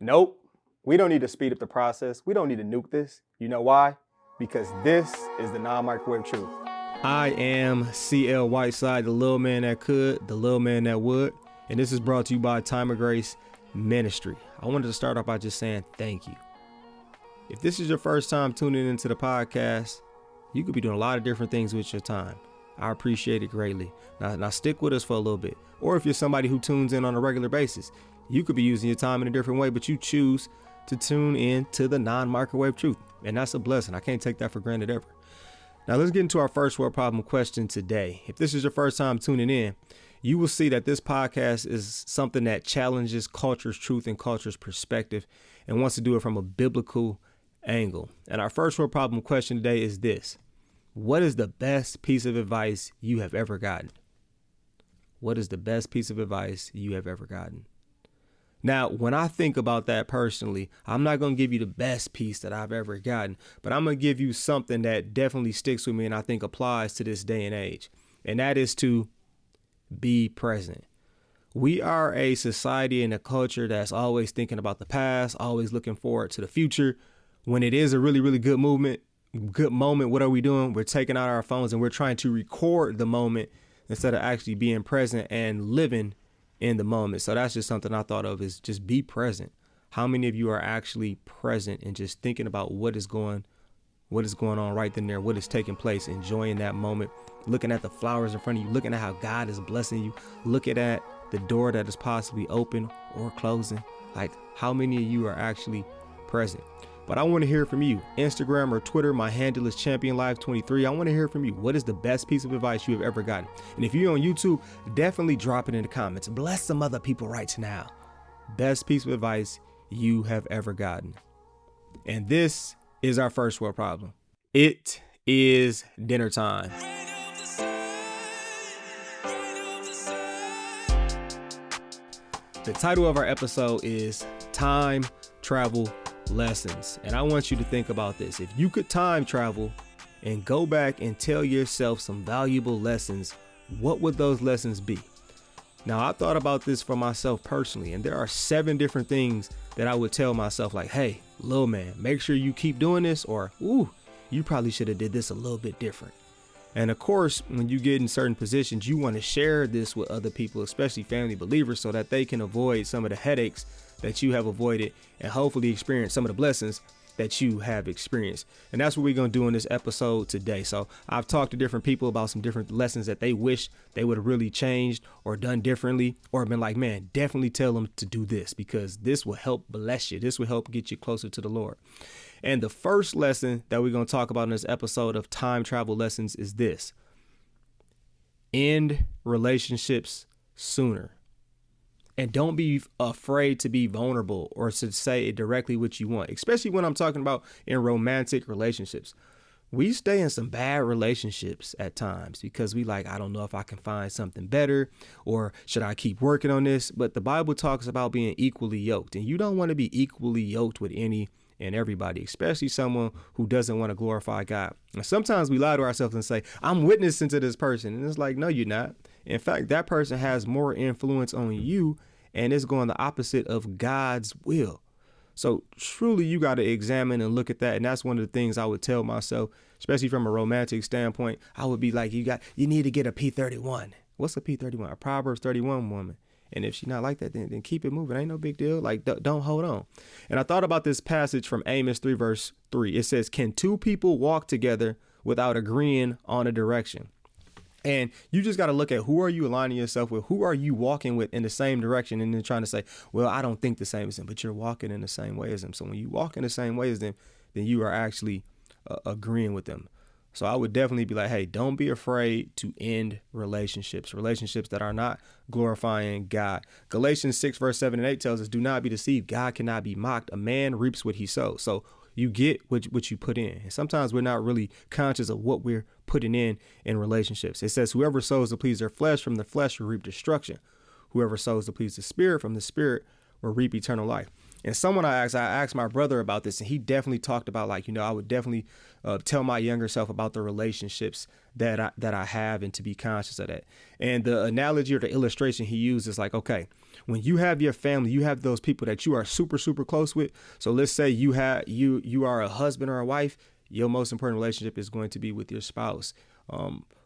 Nope. We don't need to speed up the process. We don't need to nuke this. You know why? Because this is the non-microwave truth. I am CL Whiteside, the little man that could, the little man that would. And this is brought to you by Time of Grace Ministry. I wanted to start off by just saying thank you. If this is your first time tuning into the podcast, you could be doing a lot of different things with your time. I appreciate it greatly. Now stick with us for a little bit. Or if you're somebody who tunes in on a regular basis, you could be using your time in a different way, but you choose to tune in to the non-microwave truth. And that's a blessing. I can't take that for granted ever. Now let's get into our first world problem question today. If this is your first time tuning in, you will see that this podcast is something that challenges culture's truth and culture's perspective and wants to do it from a biblical angle. And our first world problem question today is this: what is the best piece of advice you have ever gotten? What is the best piece of advice you have ever gotten? Now, when I think about that personally, I'm not going to give you the best piece that I've ever gotten, but I'm going to give you something that definitely sticks with me and I think applies to this day and age. And that is to be present. We are a society and a culture that's always thinking about the past, always looking forward to the future. When it is a really, really good moment, what are we doing? We're taking out our phones and we're trying to record the moment instead of actually being present and living in the moment. So that's just something I thought of, is just be present. How many of you are actually present and just thinking about what is going on right then there, what is taking place, enjoying that moment, looking at the flowers in front of you, looking at how God is blessing you, looking at the door that is possibly open or closing. Like, how many of you are actually present? But I want to hear from you. Instagram or Twitter, my handle is ChampionLife23. I want to hear from you. What is the best piece of advice you have ever gotten? And if you're on YouTube, definitely drop it in the comments. Bless some other people right now. Best piece of advice you have ever gotten. And this is our first world problem. It is dinner time. The title of our episode is Time Travel Lessons. And I want you to think about this. If you could time travel and go back and tell yourself some valuable lessons, what would those lessons be? Now, I thought about this for myself personally, and there are 7 different things that I would tell myself, like, hey, little man, make sure you keep doing this, or, ooh, you probably should have did this a little bit different. And of course, when you get in certain positions, you want to share this with other people, especially family believers, so that they can avoid some of the headaches that you have avoided and hopefully experience some of the blessings that you have experienced. And that's what we're going to do in this episode today. So I've talked to different people about some different lessons that they wish they would have really changed or done differently, or been like, man, definitely tell them to do this because this will help bless you. This will help get you closer to the Lord. And the first lesson that we're going to talk about in this episode of Time Travel Lessons is this: end relationships sooner. And don't be afraid to be vulnerable or to say directly what you want, especially when I'm talking about in romantic relationships. We stay in some bad relationships at times because we like, I don't know if I can find something better, or should I keep working on this? But the Bible talks about being equally yoked, and you don't want to be equally yoked with any and everybody, especially someone who doesn't want to glorify God. And sometimes we lie to ourselves and say, I'm witnessing to this person. And it's like, no, you're not. In fact, that person has more influence on you and it's going the opposite of God's will. So truly, you got to examine and look at that. And that's one of the things I would tell myself, especially from a romantic standpoint. I would be like, you need to get a P31. What's a P31? A Proverbs 31 woman. And if she's not like that, then keep it moving. Ain't no big deal. Like, don't hold on. And I thought about this passage from Amos 3, verse 3. It says, can 2 people walk together without agreeing on a direction? And you just got to look at who are you aligning yourself with? Who are you walking with in the same direction? And then trying to say, well, I don't think the same as them, but you're walking in the same way as them. So when you walk in the same way as them, then you are actually agreeing with them. So I would definitely be like, hey, don't be afraid to end relationships that are not glorifying God. Galatians 6, verse 7 and 8 tells us, do not be deceived. God cannot be mocked. A man reaps what he sows. So you get what you put in. And sometimes we're not really conscious of what we're putting in relationships. It says, whoever sows to please their flesh, from the flesh will reap destruction. Whoever sows to please the spirit, from the spirit will reap eternal life. And someone I asked my brother about this, and he definitely talked about like, I would definitely tell my younger self about the relationships that I have and to be conscious of that. And the analogy or the illustration he used is like, okay, when you have your family, you have those people that you are super, super close with. So let's say you are a husband or a wife. Your most important relationship is going to be with your spouse.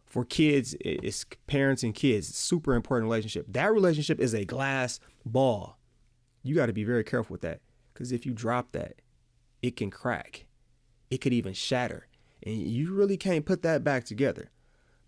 For kids, it's parents and kids. It's a super important relationship. That relationship is a glass ball. You got to be very careful with that, because if you drop that, it can crack. It could even shatter, and you really can't put that back together.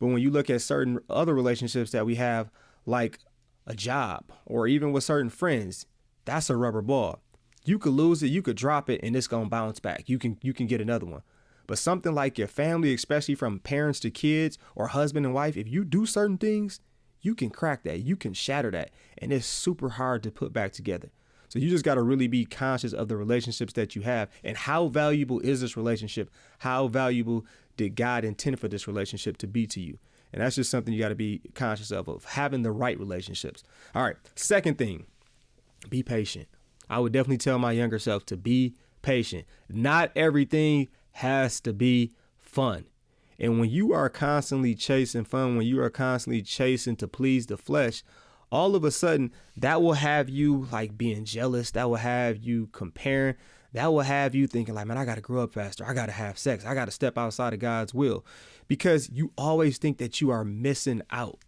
But when you look at certain other relationships that we have, like a job or even with certain friends, that's a rubber ball. You could lose it, you could drop it, and it's going to bounce back. You can get another one. But something like your family, especially from parents to kids or husband and wife, if you do certain things, you can crack that, you can shatter that, and it's super hard to put back together. So you just got to really be conscious of the relationships that you have and how valuable is this relationship? How valuable did God intend for this relationship to be to you? And that's just something you got to be conscious of having the right relationships. All right. Second thing, be patient. I would definitely tell my younger self to be patient. Not everything has to be fun. And when you are constantly chasing fun, when you are constantly chasing to please the flesh, all of a sudden that will have you like being jealous. That will have you comparing. That will have you thinking like, man, I got to grow up faster. I got to have sex. I got to step outside of God's will, because you always think that you are missing out.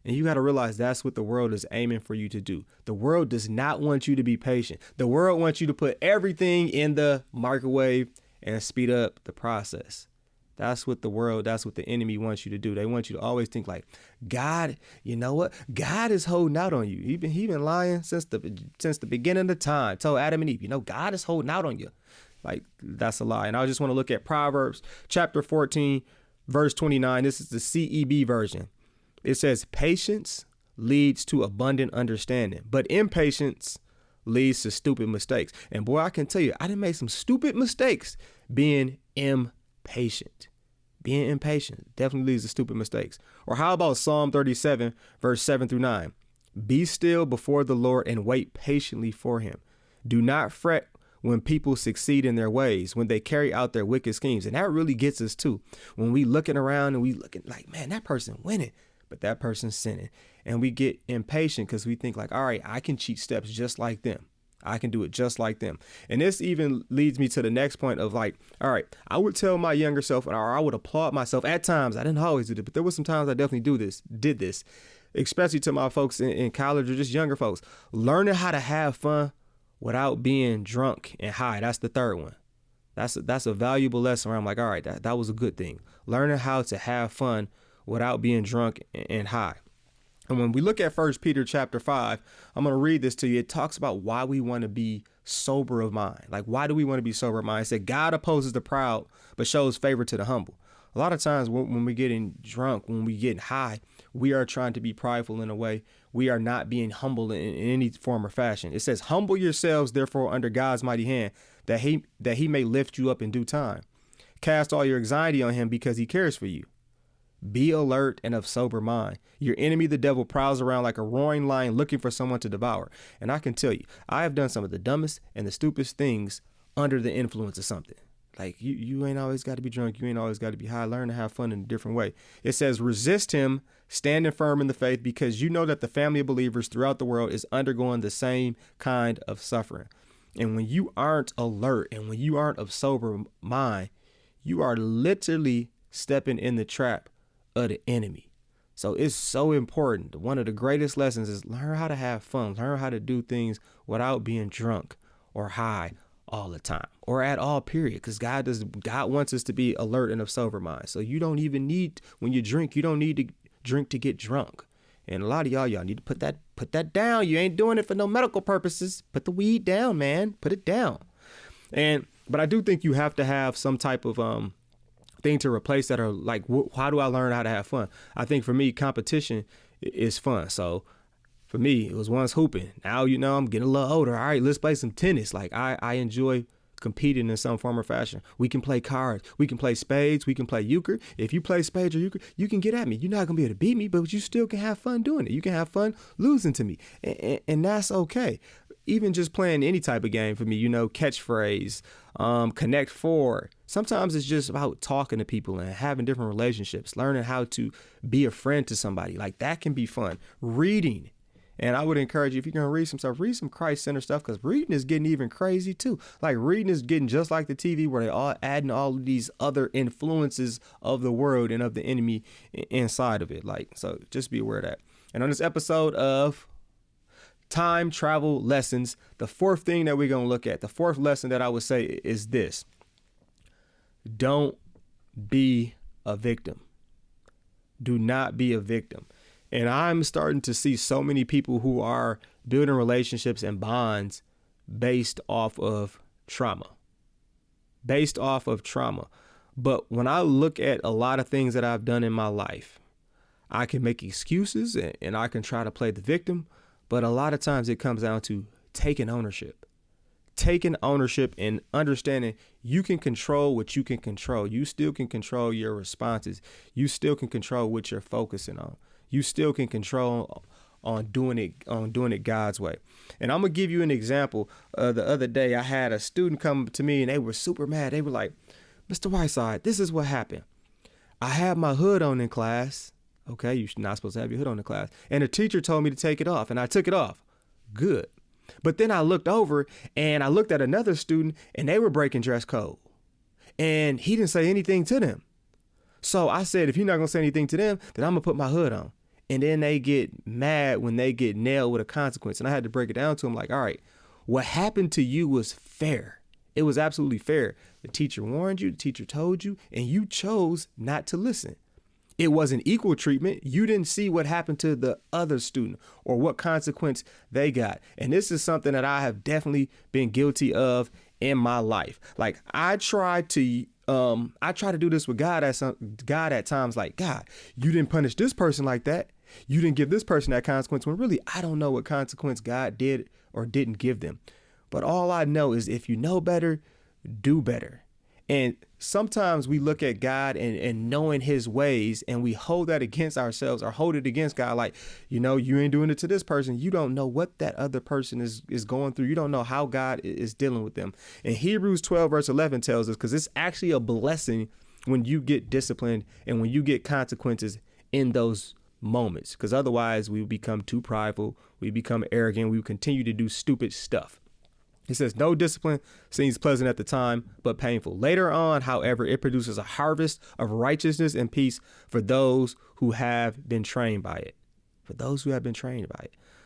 And you got to realize that's what the world is aiming for you to do. The world does not want you to be patient. The world wants you to put everything in the microwave and speed up the process. That's what the enemy wants you to do. They want you to always think like, God, you know what? God is holding out on you. He been lying since the beginning of time. Told Adam and Eve, God is holding out on you. Like, that's a lie. And I just want to look at Proverbs chapter 14, verse 29. This is the CEB version. It says, patience leads to abundant understanding, but impatience leads to stupid mistakes. And boy, I can tell you, I done made some stupid mistakes being impatient. Being impatient definitely leads to stupid mistakes. Or how about Psalm 37, verse 7 through 9? Be still before the Lord and wait patiently for him. Do not fret when people succeed in their ways, when they carry out their wicked schemes. And that really gets us too. When we looking around and we looking like, man, that person winning, but that person's sinning. And we get impatient because we think like, all right, I can cheat steps just like them. I can do it just like them. And this even leads me to the next point of like, all right, I would tell my younger self, or I would applaud myself at times. I didn't always do this, but there was some times I definitely did this, especially to my folks in college or just younger folks. Learning how to have fun without being drunk and high. That's the third one. That's a valuable lesson where I'm like, all right, that was a good thing. Learning how to have fun without being drunk and high. And when we look at 1 Peter chapter 5, I'm going to read this to you. It talks about why we want to be sober of mind. Like, why do we want to be sober of mind? It said, God opposes the proud, but shows favor to the humble. A lot of times when we're getting drunk, when we're getting high, we are trying to be prideful in a way. We are not being humble in any form or fashion. It says, humble yourselves, therefore, under God's mighty hand, that he may lift you up in due time. Cast all your anxiety on him because he cares for you. Be alert and of sober mind. Your enemy, the devil, prowls around like a roaring lion looking for someone to devour. And I can tell you, I have done some of the dumbest and the stupidest things under the influence of something. Like you ain't always got to be drunk. You ain't always got to be high. Learn to have fun in a different way. It says, resist him, standing firm in the faith, because you know that the family of believers throughout the world is undergoing the same kind of suffering. And when you aren't alert and when you aren't of sober mind, you are literally stepping in the trap of the enemy. So it's so important. One of the greatest lessons is learn how to have fun, learn how to do things without being drunk or high all the time or at all period. Because God wants us to be alert and of sober mind. So you don't even need, when you drink, you don't need to drink to get drunk. And a lot of y'all need to put that down. You ain't doing it for no medical purposes. Put the weed down, man. Put it down. But I do think you have to have some type of thing to replace that, are like, how do I learn how to have fun? I think for me, competition is fun. So for me, it was once hooping. Now, I'm getting a little older. All right, let's play some tennis. Like I enjoy competing in some form or fashion. We can play cards. We can play spades. We can play euchre. If you play spades or euchre, you can get at me. You're not going to be able to beat me, but you still can have fun doing it. You can have fun losing to me. And that's okay. even just playing any type of game for me, catchphrase, connect four. Sometimes it's just about talking to people and having different relationships, learning how to be a friend to somebody. Like that can be fun. Reading. And I would encourage you, if you're going to read some stuff, read some Christ-centered stuff, because reading is getting even crazy too. Like reading is getting just like the TV, where they're all adding all of these other influences of the world and of the enemy inside of it. So just be aware of that. And on this episode of Time Travel Lessons, the fourth thing that we're going to look at, the fourth lesson that I would say is this: don't be a victim. Do not be a victim. And I'm starting to see so many people who are building relationships and bonds based off of trauma. But when I look at a lot of things that I've done in my life, I can make excuses and I can try to play the victim. But a lot of times it comes down to taking ownership and understanding you can control what you can control. You still can control your responses. You still can control what you're focusing on. You still can control on doing it God's way. And I'm going to give you an example. The other day, I had a student come to me and they were super mad. They were like, Mr. Whiteside, this is what happened. I had my hood on in class. Okay, you're not supposed to have your hood on in class. And the teacher told me to take it off, and I took it off. Good. But then I looked over and I looked at another student and they were breaking dress code. And he didn't say anything to them. So I said, if you're not going to say anything to them, then I'm going to put my hood on. And then they get mad when they get nailed with a consequence. And I had to break it down to them like, all right, what happened to you was fair. It was absolutely fair. The teacher warned you, the teacher told you, and you chose not to listen. It wasn't equal treatment. You didn't see what happened to the other student or what consequence they got. And this is something that I have definitely been guilty of in my life. Like I try to do this with God at times, like, God, you didn't punish this person like that. You didn't give this person that consequence, when really I don't know what consequence God did or didn't give them. But all I know is if you know better, do better. And sometimes we look at God and knowing his ways and we hold that against ourselves or hold it against God. Like, you ain't doing it to this person. You don't know what that other person is going through. You don't know how God is dealing with them. And Hebrews 12 verse 11 tells us, because it's actually a blessing when you get disciplined and when you get consequences in those moments, because otherwise we become too prideful. We become arrogant. We continue to do stupid stuff. It says, no discipline seems pleasant at the time, but painful. Later on, however, it produces a harvest of righteousness and peace for those who have been trained by it.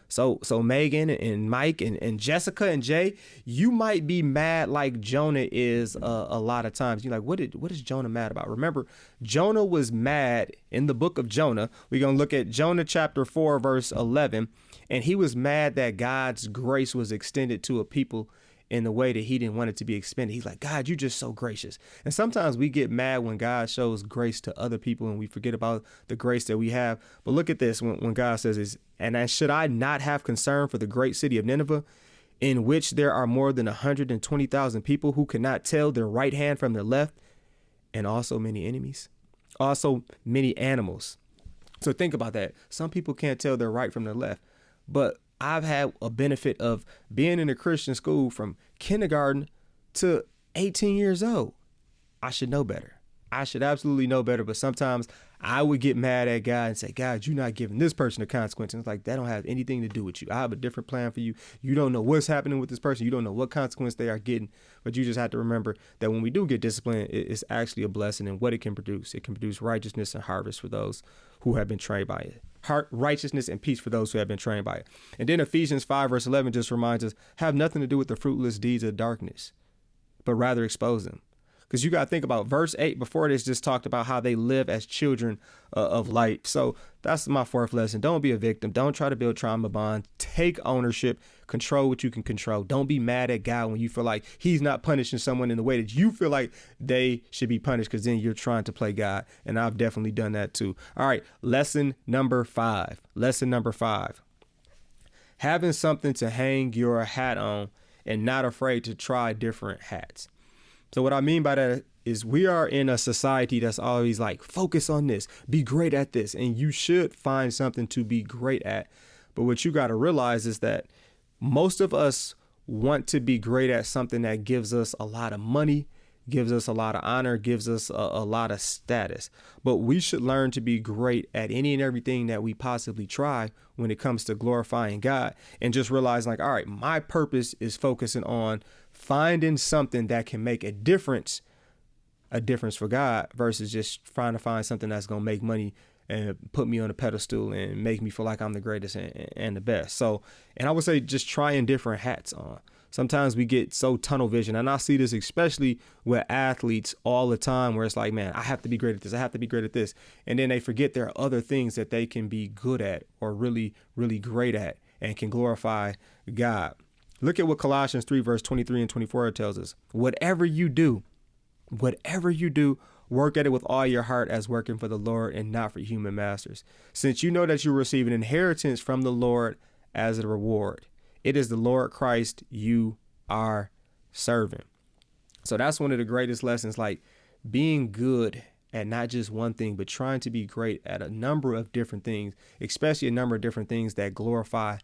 So Megan and Mike and Jessica and Jay, you might be mad like Jonah is a lot of times. You're like, what is Jonah mad about? Remember, Jonah was mad in the book of Jonah. We're going to look at Jonah chapter 4, verse 11. And he was mad that God's grace was extended to a people in the way that he didn't want it to be expended. He's like, God, you're just so gracious. And sometimes we get mad when God shows grace to other people and we forget about the grace that we have. But look at this when God says, and should I not have concern for the great city of Nineveh, in which there are more than 120,000 people who cannot tell their right hand from their left, and also many enemies, also many animals. So think about that. Some people can't tell their right from their left. But I've had a benefit of being in a Christian school from kindergarten to 18 years old. I should know better. I should absolutely know better. But sometimes I would get mad at God and say, God, you're not giving this person a consequence. And it's like, that don't have anything to do with you. I have a different plan for you. You don't know what's happening with this person. You don't know what consequence they are getting. But you just have to remember that when we do get disciplined, it's actually a blessing. And what it can produce righteousness and harvest for those who have been trained by it. Righteousness and peace for those who have been trained by it. And then Ephesians 5 verse 11 just reminds us, have nothing to do with the fruitless deeds of darkness, but rather expose them. Because you got to think about verse 8 before this just talked about how they live as children of light. So that's my fourth lesson. Don't be a victim. Don't try to build trauma bonds. Take ownership. Control what you can control. Don't be mad at God when you feel like he's not punishing someone in the way that you feel like they should be punished, because then you're trying to play God. And I've definitely done that too. All right. Lesson number 5. Having something to hang your hat on and not afraid to try different hats. So what I mean by that is we are in a society that's always like, focus on this, be great at this. And you should find something to be great at. But what you got to realize is that Most of us want to be great at something that gives us a lot of money, gives us a lot of honor, gives us a lot of status. But we should learn to be great at any and everything that we possibly try when it comes to glorifying God, and just realize like, all right, my purpose is focusing on finding something that can make a difference for God versus just trying to find something that's going to make money and put me on a pedestal and make me feel like I'm the greatest and the best. So, and I would say just trying different hats on. Sometimes we get so tunnel vision, and I see this especially with athletes all the time, where it's like, man, I have to be great at this. I have to be great at this. And then they forget there are other things that they can be good at or really, really great at and can glorify God. Look at what Colossians 3 verse 23 and 24 tells us. Whatever you do, work at it with all your heart as working for the Lord and not for human masters, since you know that you receive an inheritance from the Lord as a reward. It is the Lord Christ you are serving. So that's one of the greatest lessons, like being good at not just one thing, but trying to be great at a number of different things, especially a number of different things that glorify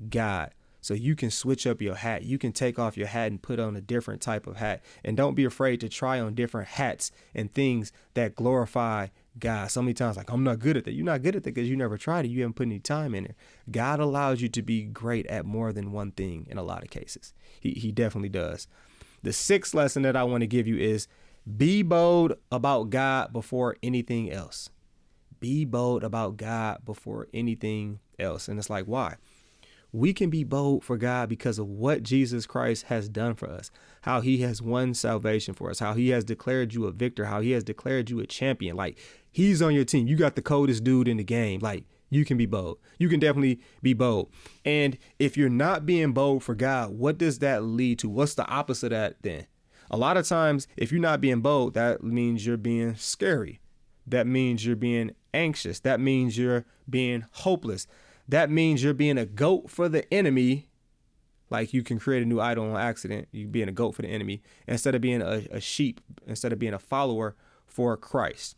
God. So you can switch up your hat. You can take off your hat and put on a different type of hat. And don't be afraid to try on different hats and things that glorify God. So many times, like, I'm not good at that. You're not good at that because you never tried it. You haven't put any time in it. God allows you to be great at more than one thing in a lot of cases. He definitely does. The sixth lesson that I want to give you is be bold about God before anything else. Be bold about God before anything else. And it's like, why? We can be bold for God because of what Jesus Christ has done for us, how he has won salvation for us, how he has declared you a victor, how he has declared you a champion. Like, he's on your team. You got the coldest dude in the game. Like, you can be bold. You can definitely be bold. And if you're not being bold for God, what does that lead to? What's the opposite of that then? A lot of times, if you're not being bold, that means you're being scary. That means you're being anxious. That means you're being hopeless. That means you're being a goat for the enemy. Like, you can create a new idol on accident. You being a goat for the enemy instead of being a sheep, instead of being a follower for Christ.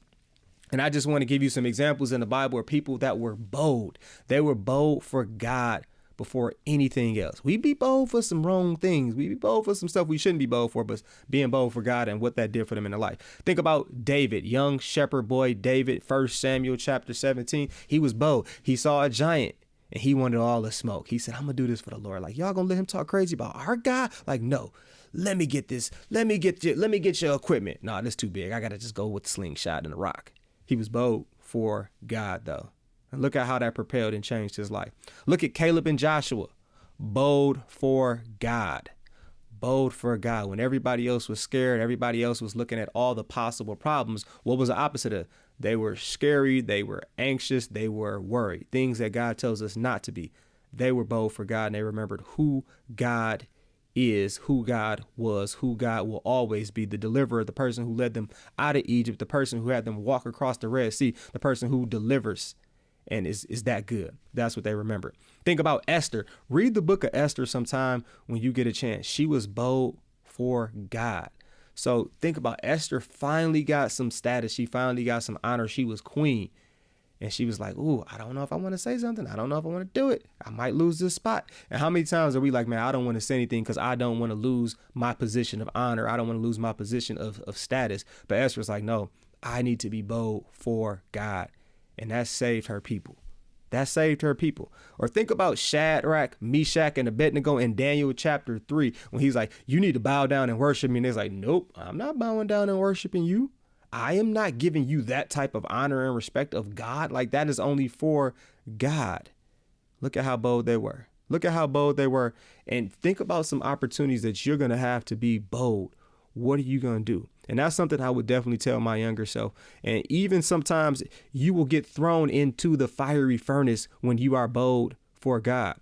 And I just want to give you some examples in the Bible of people that were bold. They were bold for God before anything else. We be bold for some wrong things. We be bold for some stuff we shouldn't be bold for, but being bold for God and what that did for them in their life. Think about David, young shepherd boy David, 1 Samuel chapter 17. He was bold. He saw a giant and he wanted all the smoke. He said, I'm going to do this for the Lord. Like, y'all going to let him talk crazy about our God? Like, no, let me get this. Let me get your equipment. No, this too big. I got to just go with the slingshot and the rock. He was bold for God, though. And look at how that propelled and changed his life. Look at Caleb and Joshua. Bold for God. Bold for God. When everybody else was scared, everybody else was looking at all the possible problems, what was the opposite of? They were scary, they were anxious, they were worried. Things that God tells us not to be. They were bold for God, and they remembered who God is, who God was, who God will always be, the deliverer, the person who led them out of Egypt, the person who had them walk across the Red Sea, the person who delivers and is that good. That's what they remember. Think about Esther. Read the book of Esther sometime when you get a chance. She was bold for God. So think about Esther finally got some status. She finally got some honor. She was queen. And she was like, ooh, I don't know if I want to say something. I don't know if I want to do it. I might lose this spot. And how many times are we like, man, I don't want to say anything because I don't want to lose my position of honor. I don't want to lose my position of status. But Esther's like, no, I need to be bold for God. And that saved her people. That saved her people. Or think about Shadrach, Meshach, and Abednego in Daniel chapter 3, when he's like, you need to bow down and worship me. And they're like, nope, I'm not bowing down and worshiping you. I am not giving you that type of honor and respect of God. Like, that is only for God. Look at how bold they were. Look at how bold they were. And think about some opportunities that you're going to have to be bold. What are you going to do? And that's something I would definitely tell my younger self. And even sometimes you will get thrown into the fiery furnace when you are bold for God.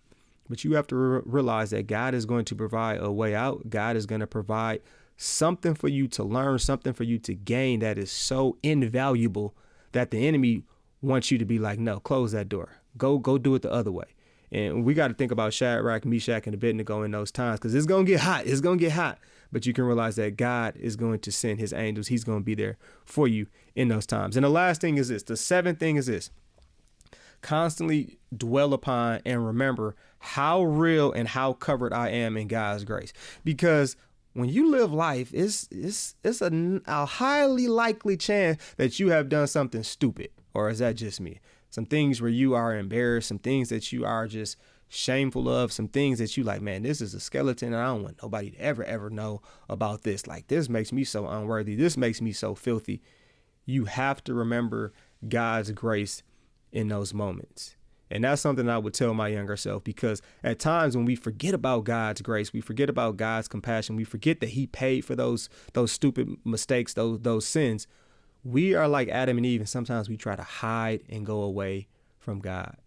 But you have to realize that God is going to provide a way out. God is going to provide something for you to learn, something for you to gain that is so invaluable that the enemy wants you to be like, no, close that door. Go do it the other way. And we got to think about Shadrach, Meshach, and Abednego in those times, because it's going to get hot. It's going to get hot. But you can realize that God is going to send his angels. He's going to be there for you in those times. And the last thing is this. The seventh thing is this. constantly dwell upon and remember how real and how covered I am in God's grace. Because when you live life, it's a highly likely chance that you have done something stupid. Or is that just me? Some things where you are embarrassed, some things that you are just shameful of, some things that you like, man, this is a skeleton and I don't want nobody to ever know about this. Like, this makes me so unworthy. This makes me so filthy. You have to remember God's grace in those moments. And that's something I would tell my younger self, because at times when we forget about God's grace, we forget about God's compassion, we forget that he paid for those stupid mistakes, those sins. We are like Adam and Eve, and sometimes we try to hide and go away from God.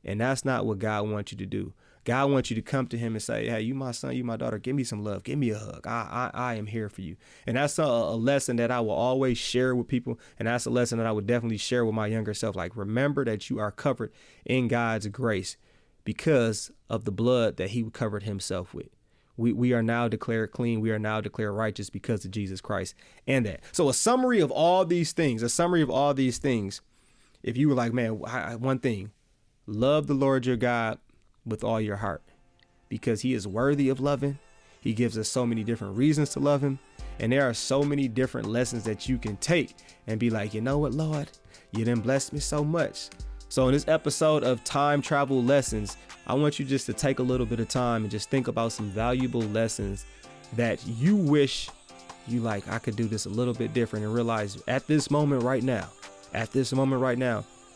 And that's not what God wants you to do. God wants you to come to him and say, hey, you my son, you my daughter, give me some love, give me a hug. I am here for you. And that's a lesson that I will always share with people. And that's a lesson that I would definitely share with my younger self. Like, remember that you are covered in God's grace because of the blood that he covered himself with. We are now declared clean. We are now declared righteous because of Jesus Christ and that. So a summary of all these things, if you were like, man, one thing, love the Lord your God with all your heart, because he is worthy of loving. He gives us so many different reasons to love him. And there are so many different lessons that you can take and be like, you know what, Lord, you done blessed me so much. So in this episode of Time Travel Lessons, I want you just to take a little bit of time and just think about some valuable lessons that you wish you like, I could do this a little bit different, and realize at this moment right now,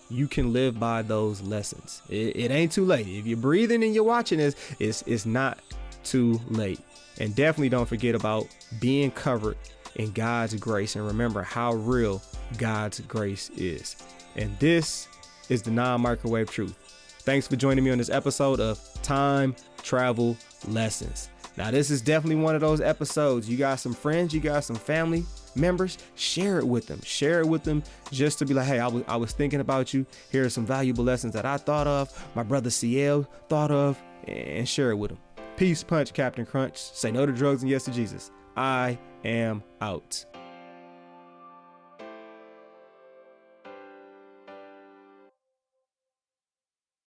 you can live by those lessons. It ain't too late. If you're breathing and you're watching this, it's not too late. And definitely don't forget about being covered in God's grace, and remember how real God's grace is. And this is the Non-Microwave Truth. Thanks for joining me on this episode of Time Travel Lessons. Now, this is definitely one of those episodes. You got some friends, you got some family members, share it with them just to be like, hey, I was thinking about you. Here are some valuable lessons that I thought of, my brother CL thought of, and share it with them. Peace, punch, Captain Crunch. Say no to drugs and yes to Jesus. I am out.